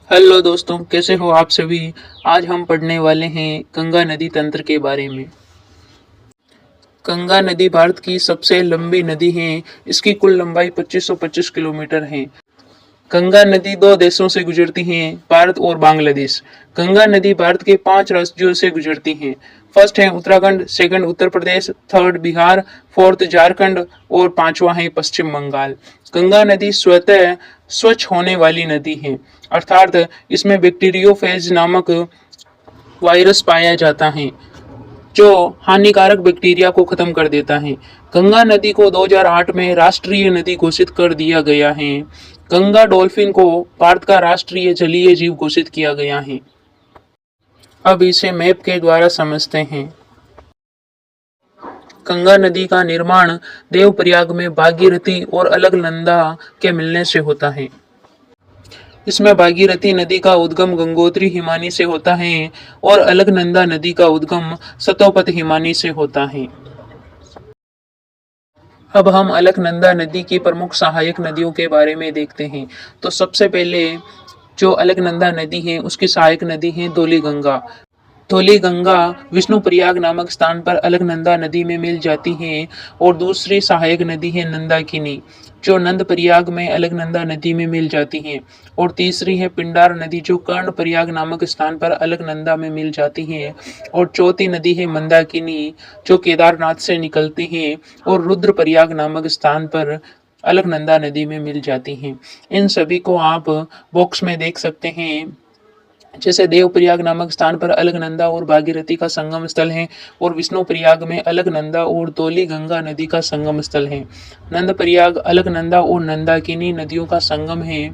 Hello दोस्तों, कैसे हो आप सभी। आज हम पढ़ने वाले हैं गंगा नदी तंत्र के बारे में। गंगा नदी भारत की सबसे लंबी नदी है। इसकी कुल लंबाई 2525 किलोमीटर है। गंगा नदी दो देशों से गुजरती है, भारत और बांग्लादेश। गंगा नदी भारत के 5 राज्यों से गुजरती है। फर्स्ट है Uttarakhand, second Uttar Pradesh, third Bihar, fourth Jharkhand और पांचवा है पश्चिम बंगाल। गंगा नदी स्वतः स्वच्छ होने वाली नदी है, अर्थात इसमें बैक्टीरियोफेज नामक वायरस पाया जाता है जो हानिकारक बैक्टीरिया को खत्म कर देता है। गंगा नदी को 2008 में राष्ट्रीय नदी घोषित कर दिया गया है। गंगा डॉल्फिन को भारत का राष्ट्रीय जलीय जीव घोषित किया गया है। अब इसे मैप के द्वारा समझते हैं। गंगा नदी का निर्माण देवप्रयाग में भागीरथी और अलकनंदा के मिलने से होता है। इसमें भागीरथी नदी का उद्गम गंगोत्री हिमानी से होता है और अलकनंदा नदी का उद्गम सतोपत हिमानी से होता है। अब हम अलकनंदा नदी की प्रमुख सहायक नदियों के बारे में देखते हैं। तो सबसे पहले जो अलकनंदा नदी है उसकी सहायक नदी है धौली गंगा। धौली गंगा विष्णुप्रयाग नामक स्थान पर अलकनंदा नदी में मिल जाती है और दूसरी सहायक नदी है नंदाकिनी जो नंदप्रयाग में अलकनंदा नदी में मिल जाती है और तीसरी है पिंडार नदी जो कर्णप्रयाग नामक स्थान पर अलकनंदा में मिल जाती है और चौथी नदी है मंदाकिनी जो केदारनाथ से निकलती है और रुद्रप्रयाग नामक स्थान पर अलकनंदा नदी में मिल जाती हैं। इन सभी को आप बॉक्स में देख सकते हैं। जैसे देवप्रयाग नामक स्थान पर अलकनंदा और भागीरथी का संगम स्थल है और विष्णुप्रयाग में अलकनंदा और धौली गंगा नदी का संगम स्थल है। नंदप्रयाग अलकनंदा और नंदाकिनी नदियों का संगम है।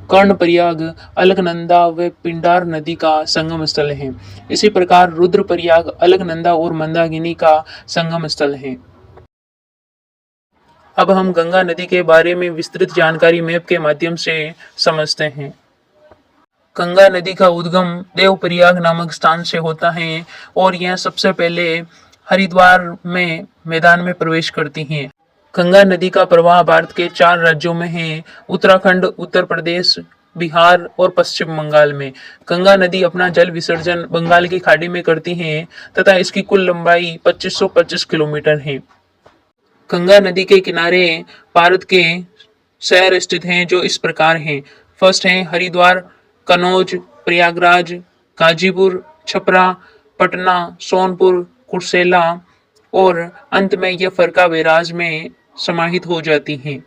कर्णप्रयाग अलकनंदा व पिंडार नदी का संगम स्थल है। इसी प्रकार रुद्रप्रयाग अलकनंदा और मंदाकिनी का संगम स्थल है। अब हम गंगा नदी के बारे में विस्तृत जानकारी मैप के माध्यम से समझते हैं। गंगा नदी का उद्गम देवप्रयाग नामक स्थान से होता है और यह सबसे पहले हरिद्वार में मैदान में प्रवेश करती है। गंगा नदी का प्रवाह भारत के 4 राज्यों में है, उत्तराखंड, उत्तर प्रदेश, बिहार और पश्चिम बंगाल में। गंगा नदी अपना जल विसर्जन बंगाल की खाड़ी में करती है तथा इसकी कुल लंबाई 2525 किलोमीटर है। गंगा नदी के किनारे भारत के शहर स्थित हैं जो इस प्रकार हैं। फर्स्ट है हरिद्वार, कनौज, प्रयागराज, गाजीपुर, छपरा, पटना, सोनपुर, कुर्सेला और अंत में यह फरका बैराज में समाहित हो जाती हैं।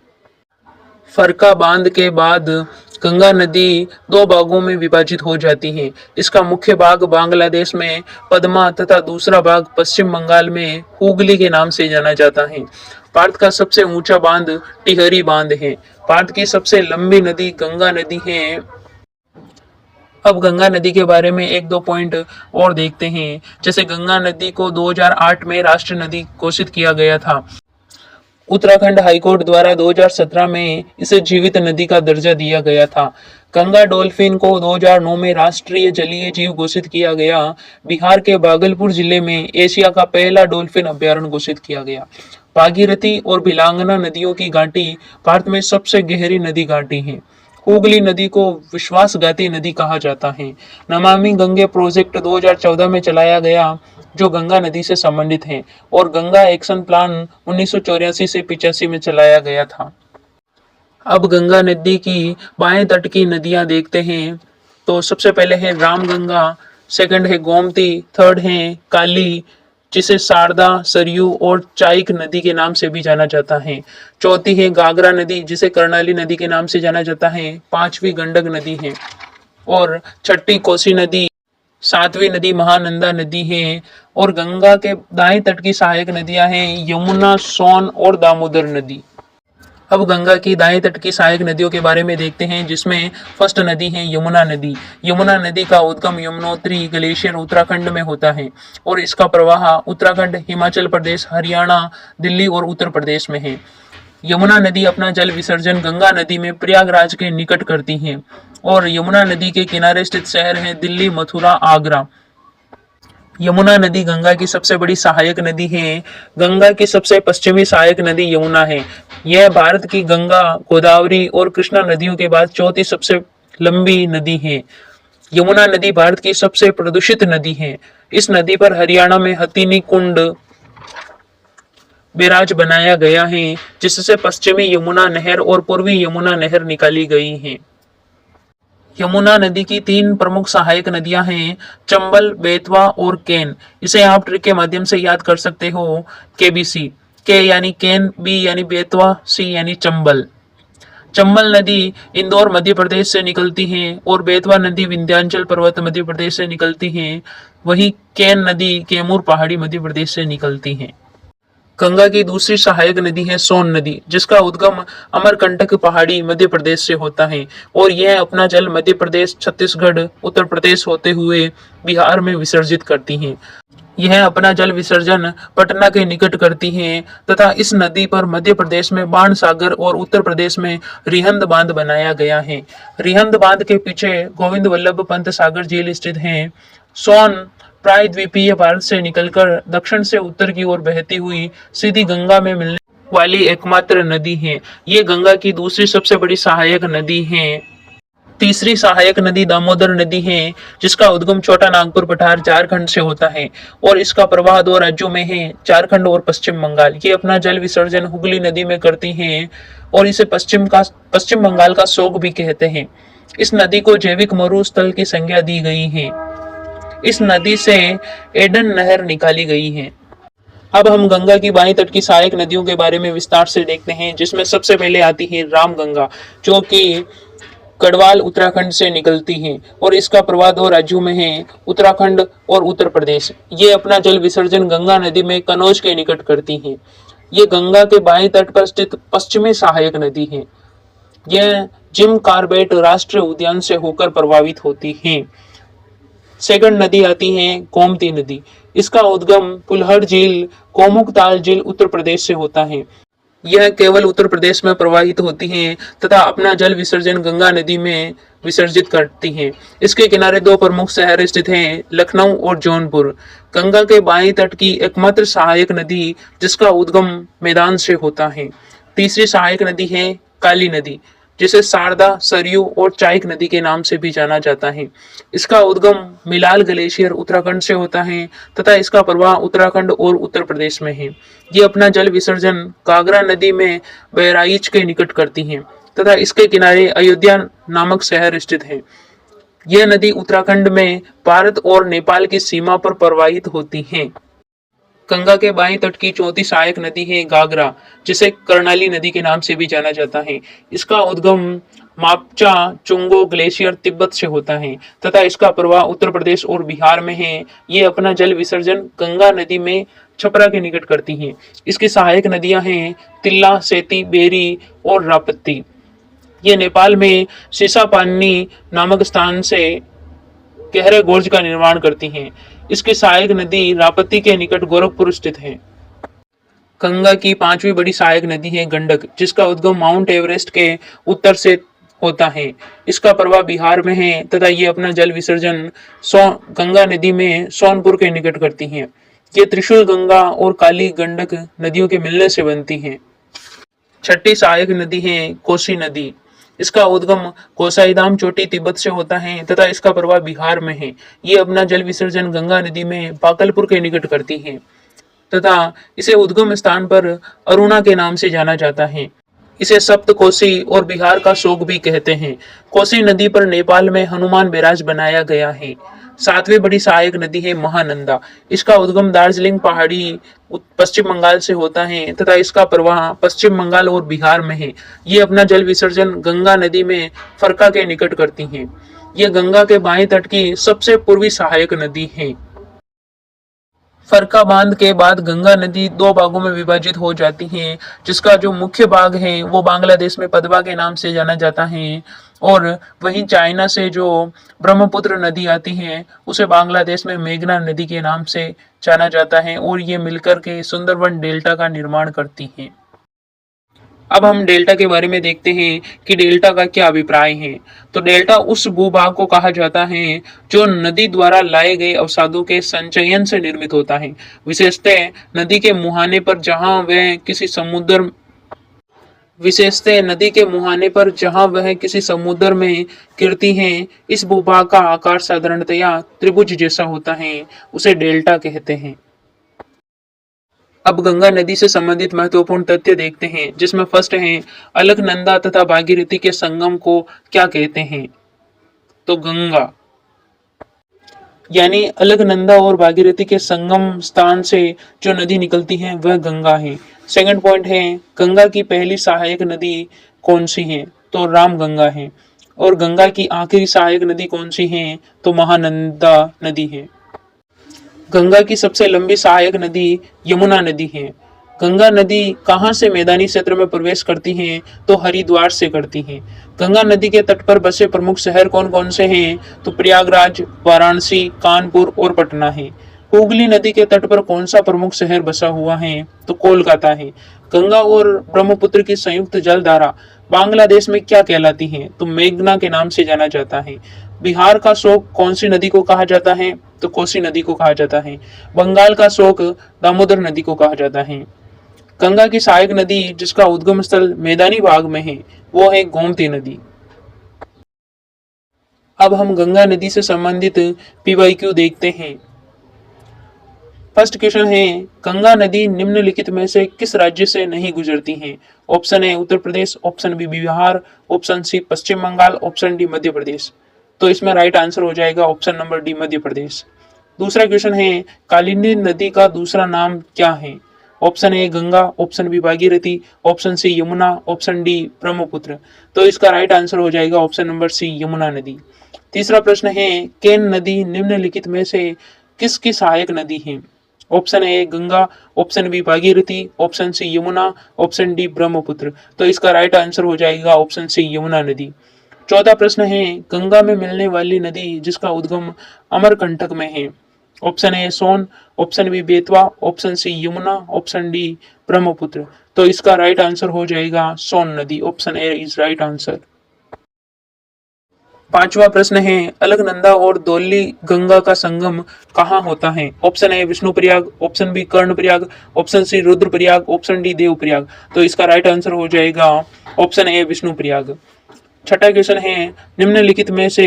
फरका बांध के बाद गंगा नदी 2 भागों में विभाजित हो जाती है। इसका मुख्य भाग बांग्लादेश में पद्मा तथा दूसरा भाग पश्चिम बंगाल में हुगली के नाम से जाना जाता है। भारत का सबसे ऊंचा बांध टिहरी बांध है। भारत की सबसे लंबी नदी गंगा नदी है। अब गंगा नदी के बारे में 1-2 पॉइंट और देखते हैं। जैसे गंगा नदी को 2008 में राष्ट्रीय नदी घोषित किया गया था। उत्तराखंड हाईकोर्ट द्वारा 2017 में इसे जीवित नदी का दर्जा दिया गया था। गंगा डॉल्फिन को 2009 में राष्ट्रीय जलीय जीव घोषित किया गया। बिहार के भागलपुर जिले में एशिया का पहला डॉल्फिन अभ्यारण्य घोषित किया गया। भागीरथी और भिलांगना नदियों की घाटी भारत में सबसे गहरी नदी घाटी है। हुगली नदी को विश्वासघाती नदी कहा जाता है। नमामि गंगे प्रोजेक्ट 2014 में चलाया गया जो गंगा नदी से संबंधित है और गंगा एक्शन प्लान 1984 से 85 में चलाया गया था। अब गंगा नदी की बाएं तट की नदियां देखते हैं। तो सबसे पहले है रामगंगा, सेकंड है गोमती, थर्ड है काली जिसे शारदा, सरयू और चाइक नदी के नाम से भी जाना जाता है। चौथी है घाघरा नदी जिसे कर्णाली नदी के नाम से जाना जाता है। पांचवी गंडक नदी है और छठी कोसी नदी, सातवीं नदी महानंदा नदी है और गंगा के दाएं तट की सहायक नदियां हैं यमुना, सोन और दामोदर नदी। अब गंगा की दाएं तट की सहायक नदियों के बारे में देखते हैं जिसमें फर्स्ट नदी है यमुना नदी। यमुना नदी का उद्गम यमुनोत्री ग्लेशियर उत्तराखंड में होता है और इसका प्रवाह उत्तराखंड, हिमाचल प्रदेश, हरियाणा, दिल्ली और उत्तर प्रदेश में है। यमुना नदी अपना जल विसर्जन गंगा नदी में प्रयागराज के निकट करती है और यमुना नदी के किनारे स्थित शहर हैं दिल्ली, मथुरा, आगरा। यमुना नदी गंगा की सबसे बड़ी सहायक नदी है। गंगा की सबसे पश्चिमी सहायक नदी यमुना है। यह भारत की गंगा, गोदावरी और कृष्णा नदियों के बाद चौथी सबसे लंबी नदी है। यमुना नदी भारत की सबसे प्रदूषित नदी है। इस नदी पर हरियाणा में हथिनी कुंड बैराज बनाया गया है, जिससे पश्चिमी यमुना नहर और पूर्वी यमुना नहर निकाली गई है। यमुना नदी की 3 प्रमुख सहायक नदियां हैं, चंबल, बेतवा और केन। इसे आप ट्रिक के माध्यम से याद कर सकते हो, केबीसी। के यानी केन, बी यानी बेतवा, सी यानी चंबल। चंबल नदी इंदौर मध्य प्रदेश से निकलती है और बेतवा नदी विंध्याचल पर्वत मध्य प्रदेश से निकलती है। वहीं केन नदी कैमूर पहाड़ी मध्य प्रदेश से निकलती है। गंगा की दूसरी सहायक नदी है सोन नदी, जिसका उद्गम अमरकंटक पहाड़ी मध्य प्रदेश से होता है और यह अपना जल मध्य प्रदेश, छत्तीसगढ़, उत्तर प्रदेश होते हुए बिहार में विसर्जित करती है। यह अपना जल विसर्जन पटना के निकट करती है तथा इस नदी पर मध्य प्रदेश में बाण सागर और उत्तर प्रदेश में रिहंद बांध बनाया गया है। रिहंद बांध के पीछे गोविंद वल्लभ पंत सागर झील स्थित है। सोन प्रायद्वीपीय भारत से निकलकर दक्षिण से उत्तर की ओर बहती हुई सीधी गंगा में मिलने वाली एकमात्र नदी है। ये गंगा की दूसरी सबसे बड़ी सहायक नदी है। तीसरी सहायक नदी दामोदर नदी है, जिसका उद्गम छोटा नागपुर पठार झारखंड से होता है और इसका प्रवाह 2 राज्यों में है, झारखंड और पश्चिम बंगाल। ये अपना जल विसर्जन हुगली नदी में करती है और इसे पश्चिम बंगाल का शोक भी कहते हैं। इस नदी को जैविक मरुस्थल की संज्ञा दी गई है। इस नदी से एडन नहर निकाली गई है। अब हम गंगा की बाएं तट की सहायक नदियों के बारे में विस्तार से देखते हैं, जिसमें सबसे पहले आती है रामगंगा, जो कि गढ़वाल उत्तराखंड से निकलती है और इसका प्रवाह 2 राज्यों में है, उत्तराखंड और उत्तर प्रदेश। ये अपना जल विसर्जन गंगा नदी में कनौज के निकट करती है। ये गंगा के बाएं तट पर स्थित पश्चिमी सहायक नदी है। यह जिम कार्बेट राष्ट्रीय उद्यान से होकर प्रभावित होती है। सेकंड नदी आती है गोमती नदी। इसका उद्गम पुलहर झील, कोमुकताल झील उत्तर प्रदेश से होता है। यह केवल उत्तर प्रदेश में प्रवाहित होती है तथा अपना जल विसर्जन गंगा नदी में विसर्जित करती है। इसके किनारे 2 प्रमुख शहर स्थित हैं, लखनऊ और जौनपुर। गंगा के बाएं तट की एकमात्र सहायक नदी जिसका उद्गम मैदान से होता है। तीसरी सहायक नदी है काली नदी, जिसे शारदा, सरयू और चाइक नदी के नाम से भी जाना जाता है। इसका उद्गम मिलाल ग्लेशियर उत्तराखंड से होता है तथा इसका प्रवाह उत्तराखंड और उत्तर प्रदेश में है। ये अपना जल विसर्जन घाघरा नदी में बहराइच के निकट करती है तथा इसके किनारे अयोध्या नामक शहर स्थित है। यह नदी उत्तराखंड में भारत और नेपाल की सीमा पर प्रवाहित होती है। गंगा के बाएं तट की चौथी सहायक नदी है घाघरा, जिसे कर्णाली नदी के नाम से भी जाना जाता है। इसका उद्गम मापचा चुंगो ग्लेशियर तिब्बत से होता है तथा इसका प्रवाह उत्तर प्रदेश और बिहार में है। ये अपना जल विसर्जन गंगा नदी में छपरा के निकट करती हैं। इसकी सहायक नदियां हैं तिल्ला, सेती, बेरी और राप्ती। ये नेपाल में सीसापानी नामक स्थान से गहरे गोर्ज का निर्माण करती हैं। इसकी सहायक नदी राप्ती के निकट गोरखपुर स्थित है। गंगा की 5वीं बड़ी सहायक नदी है गंडक, जिसका उद्गम माउंट एवरेस्ट के उत्तर से होता है। इसका प्रवाह बिहार में है तथा ये अपना जल विसर्जन गंगा नदी में सोनपुर के निकट करती हैं। ये त्रिशूल गंगा और काली गंडक नदियों के मिलने से बनती हैं। छठी सहायक नदी है कोसी नदी। इसका उद्गम कोसाईधाम चोटी तिब्बत से होता है तथा इसका प्रवाह बिहार में है। ये अपना जल विसर्जन गंगा नदी में बाकलपुर के निकट करती है तथा इसे उद्गम स्थान पर अरुणा के नाम से जाना जाता है। इसे सप्त कोसी और बिहार का शोक भी कहते हैं। कोसी नदी पर नेपाल में हनुमान बैराज बनाया गया है। 7वीं बड़ी सहायक नदी है महानंदा। इसका उद्गम दार्जिलिंग पहाड़ी पश्चिम बंगाल से होता है तथा इसका प्रवाह पश्चिम बंगाल और बिहार में है। ये अपना जल विसर्जन गंगा नदी में फरका के निकट करती हैं। यह गंगा के बाएं तट की सबसे पूर्वी सहायक नदी है। फरका बांध के बाद गंगा नदी 2 भागों में विभाजित हो जाती है, जिसका जो मुख्य भाग है वो बांग्लादेश में पदवा के नाम से जाना जाता है और वहीं चाइना से जो ब्रह्मपुत्र नदी आती है उसे बांग्लादेश में मेघना नदी के नाम से जाना जाता है और ये मिलकर के सुंदरबन डेल्टा का निर्माण करती है। अब हम डेल्टा के बारे में देखते हैं कि डेल्टा का क्या अभिप्राय है। तो डेल्टा उस भूभाग को कहा जाता है जो नदी द्वारा लाए गए अवसादों के संचयन से निर्मित होता है, विशेषतः नदी के मुहाने पर, जहां वह किसी समुद्र विशेषतः नदी के मुहाने पर जहां वह किसी समुद्र में गिरती हैं, इस भूभाग का आकार साधारणतया त्रिभुज जैसा होता है, उसे डेल्टा कहते हैं। अब गंगा नदी से संबंधित महत्वपूर्ण तथ्य देखते हैं, जिसमें फर्स्ट है अलकनंदा तथा भागीरथी के संगम को क्या कहते हैं? तो गंगा, यानी अलकनंदा और भागीरथी के संगम स्थान से जो नदी निकलती है वह गंगा है। सेकंड पॉइंट है गंगा की पहली सहायक नदी कौन सी है? तो रामगंगा है। और गंगा की आखिरी सहायक नदी कौन सी है? तो महानंदा नदी है। गंगा की सबसे लंबी सहायक नदी यमुना नदी है। गंगा नदी कहाँ से मैदानी क्षेत्र में प्रवेश करती है? तो हरिद्वार से करती है। गंगा नदी के तट पर बसे प्रमुख शहर कौन कौन से हैं? तो प्रयागराज, वाराणसी, कानपुर और पटना है। हुगली नदी के तट पर कौन सा प्रमुख शहर बसा हुआ है? तो कोलकाता है। गंगा और ब्रह्मपुत्र की संयुक्त जलधारा बांग्लादेश में क्या कहलाती है? तो मेघना के नाम से जाना जाता है। बिहार का शोक कौन सी नदी को कहा जाता है? तो कोसी नदी को कहा जाता है। बंगाल का शोक दामोदर नदी को कहा जाता है। गंगा की सहायक नदी जिसका उद्गम स्थल मैदानी भाग में है वो है गोमती नदी। अब हम गंगा नदी से संबंधित पीवाईक्यू देखते हैं। फर्स्ट क्वेश्चन है गंगा नदी निम्नलिखित में से किस राज्य से नहीं गुजरती है? Option A Uttar Pradesh, option B Bihar, option C Paschim Bengal, option D Madhya Pradesh. तो इसमें राइट आंसर हो जाएगा option number D Madhya Pradesh. दूसरा क्वेश्चन है कालिंदी नदी का दूसरा नाम क्या है? Option A Ganga, option B Bhagirathi, option C Yamuna, option D Brahmaputra. तो इसका राइट आंसर हो जाएगा ऑप्शन नंबर सी यमुना नदी। तीसरा प्रश्न है केन नदी निम्नलिखित में से किसकी सहायक नदी है? Option A Ganga, option B Bhagirathi, option C Yamuna, option D Brahmaputra. तो इसका राइट आंसर हो जाएगा ऑप्शन सी यमुना नदी। चौथा प्रश्न है गंगा में मिलने वाली नदी जिसका उद्गम अमरकंटक में है। Option A Son, option B Betwa, option C Yamuna, option D Brahmaputra. तो इसका राइट आंसर हो जाएगा सोन नदी। Option A is right answer. पांचवा प्रश्न है अलकनंदा और धौली गंगा का संगम कहाँ होता है? Option A Vishnuprayag, option B Karnaprayag, option C Rudraprayag, option D Devprayag. तो इसका राइट आंसर हो जाएगा ऑप्शन ए विष्णुप्रयाग। छठा क्वेश्चन है निम्नलिखित में से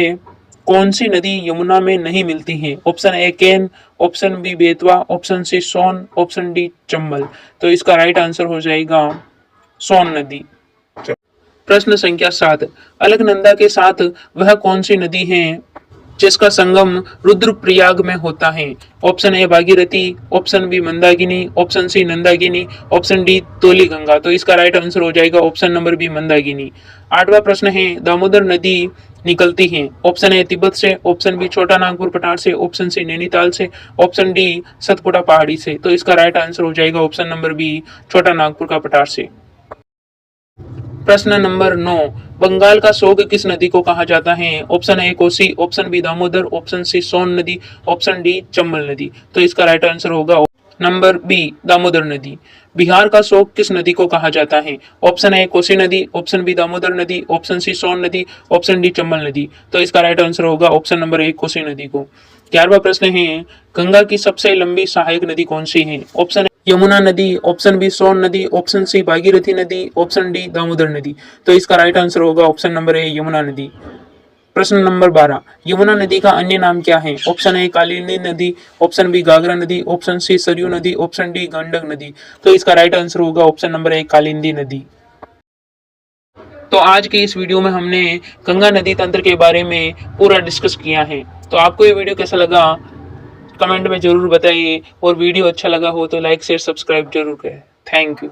कौन सी नदी यमुना में नहीं मिलती है? Option A Ken, option B Betwa, option C Son, option D Chambal. तो इसका राइट आंसर हो जाएगा सोन नदी। प्रश्न संख्या 7 अलकनंदा के साथ वह कौन सी नदी है जिसका संगम रुद्रप्रयाग में होता है? Option A Bhagirathi, option B Mandakini, option C Nandakini, option D Dhauli Ganga. तो इसका राइट आंसर हो जाएगा ऑप्शन नंबर बी मंदाकिनी। आठवां प्रश्न है दामोदर नदी निकलती है ऑप्शन ए तिब्बत से, ऑप्शन बी छोटा नागपुर पठार से, ऑप्शन सी नैनीताल से, ऑप्शन डी सतपुड़ा पहाड़ी से। तो इसका राइट आंसर हो जाएगा ऑप्शन नंबर बी छोटा नागपुर का पठार से। प्रश्न नंबर 9 बंगाल का शोक किस नदी को कहा जाता है? Option A Kosi, option B Damodar, option C Son नदी, ऑप्शन डी चंबल नदी। तो इसका राइट आंसर होगा नंबर बी दामोदर नदी। बिहार का शोक किस नदी को कहा जाता है? ऑप्शन ए कोसी नदी, ऑप्शन बी दामोदर नदी, ऑप्शन सी सोन नदी, ऑप्शन डी चंबल नदी। तो इसका राइट आंसर होगा ऑप्शन नंबर ए कोसी नदी को। 11वां प्रश्न है गंगा की सबसे लंबी सहायक नदी कौन सी है? ऑप्शन यमुना नदी, ऑप्शन बी सोन नदी, ऑप्शन सी भागीरथी नदी, ऑप्शन डी दामोदर नदी। तो इसका राइट आंसर होगा ऑप्शन नंबर ए यमुना नदी। प्रश्न नंबर 12 यमुना नदी का अन्य नाम क्या है? ऑप्शन ए कालिंदी नदी, ऑप्शन बी घाघरा नदी, ऑप्शन सी सरयू नदी, ऑप्शन डी गंडक नदी। तो इसका राइट आंसर होगा ऑप्शन नंबर ए कालिंदी नदी। तो आज की इस वीडियो में हमने गंगा नदी तंत्र के बारे में पूरा डिस्कस किया है। तो आपको ये वीडियो कैसा लगा कमेंट में जरूर बताइए और वीडियो अच्छा लगा हो तो लाइक शेयर सब्सक्राइब जरूर करें। Thank you.